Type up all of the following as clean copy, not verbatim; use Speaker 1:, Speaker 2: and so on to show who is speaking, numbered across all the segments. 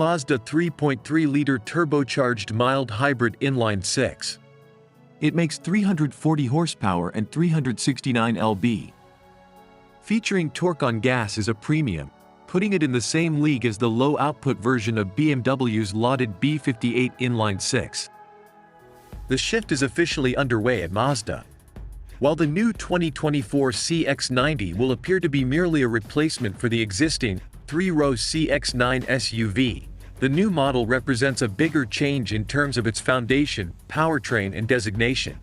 Speaker 1: Mazda 3.3-liter turbocharged mild hybrid inline-six. It makes 340 horsepower and 369 lb. Featuring torque on gas is a premium, putting it in the same league as the low-output version of BMW's lauded B58 inline-six. The shift is officially underway at Mazda. While the new 2024 CX-90 will appear to be merely a replacement for the existing three-row CX-9 SUV, the new model represents a bigger change in terms of its foundation, powertrain and designation.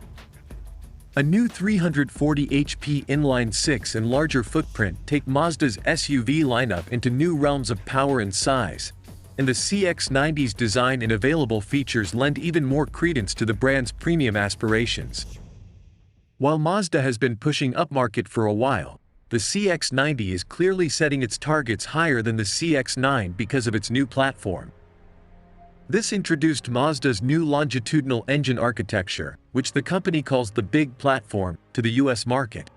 Speaker 1: A new 340 HP inline-six and larger footprint take Mazda's SUV lineup into new realms of power and size, and the CX-90's design and available features lend even more credence to the brand's premium aspirations. While Mazda has been pushing upmarket for a while, the CX-90 is clearly setting its targets higher than the CX-9 because of its new platform. This introduced Mazda's new longitudinal engine architecture, which the company calls the Big Platform, to the US market.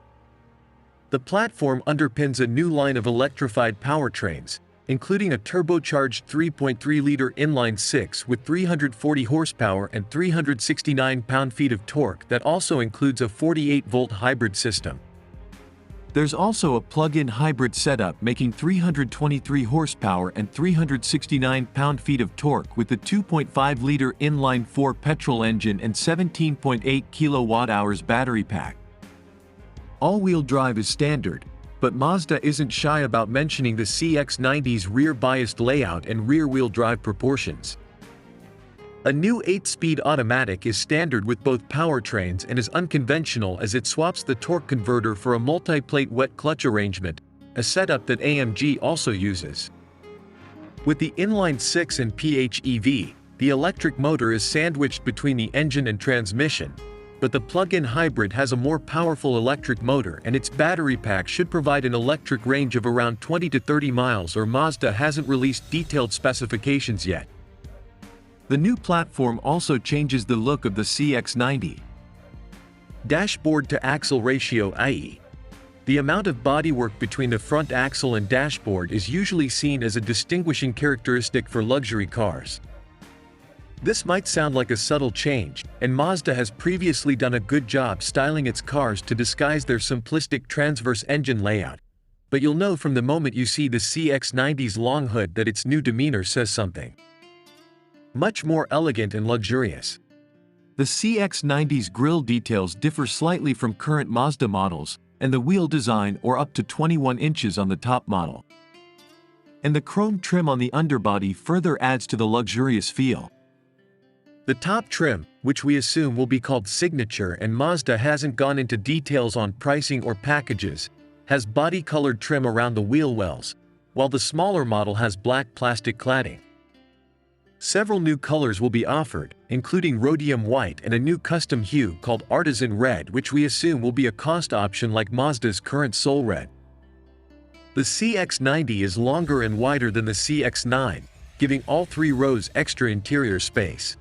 Speaker 1: The platform underpins a new line of electrified powertrains, including a turbocharged 3.3-liter inline-six with 340 horsepower and 369 pound-feet of torque that also includes a 48-volt hybrid system. There's also a plug-in hybrid setup making 323 horsepower and 369 pound-feet of torque with the 2.5-liter inline-four petrol engine and 17.8 kilowatt-hours battery pack. All-wheel drive is standard, but Mazda isn't shy about mentioning the CX-90's rear-biased layout and rear-wheel drive proportions. A new 8-speed automatic is standard with both powertrains and is unconventional as it swaps the torque converter for a multi-plate wet clutch arrangement, a setup that AMG also uses. With the inline-six and PHEV, the electric motor is sandwiched between the engine and transmission, but the plug-in hybrid has a more powerful electric motor and its battery pack should provide an electric range of around 20 to 30 miles, or Mazda hasn't released detailed specifications yet. The new platform also changes the look of the CX-90. Dashboard-to-axle ratio, i.e., the amount of bodywork between the front axle and dashboard, is usually seen as a distinguishing characteristic for luxury cars. This might sound like a subtle change, and Mazda has previously done a good job styling its cars to disguise their simplistic transverse engine layout, but you'll know from the moment you see the CX-90's long hood that its new demeanor says something much more elegant and luxurious. The CX-90's grille details differ slightly from current Mazda models, and the wheel design are up to 21 inches on the top model. And the chrome trim on the underbody further adds to the luxurious feel. The top trim, which we assume will be called Signature, and Mazda hasn't gone into details on pricing or packages, has body-colored trim around the wheel wells, while the smaller model has black plastic cladding. Several new colors will be offered, including rhodium white and a new custom hue called Artisan Red, which we assume will be a cost option like Mazda's current Soul Red. The CX-90 is longer and wider than the CX-9, giving all three rows extra interior space.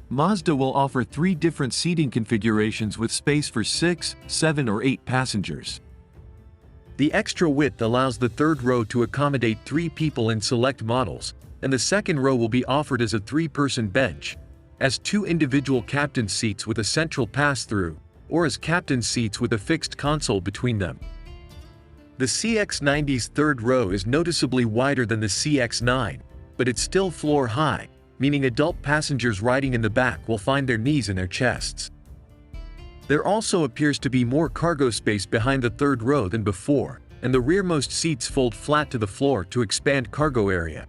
Speaker 1: Mazda will offer 3 different seating configurations with space for 6, 7 or 8 passengers. The extra width allows the third row to accommodate 3 people in select models, and the second row will be offered as a 3-person bench, as 2 individual captain's seats with a central pass-through, or as captain's seats with a fixed console between them. The CX-90's third row is noticeably wider than the CX-9, but it's still floor-high, meaning adult passengers riding in the back will find their knees in their chests. There also appears to be more cargo space behind the third row than before, and the rearmost seats fold flat to the floor to expand cargo area.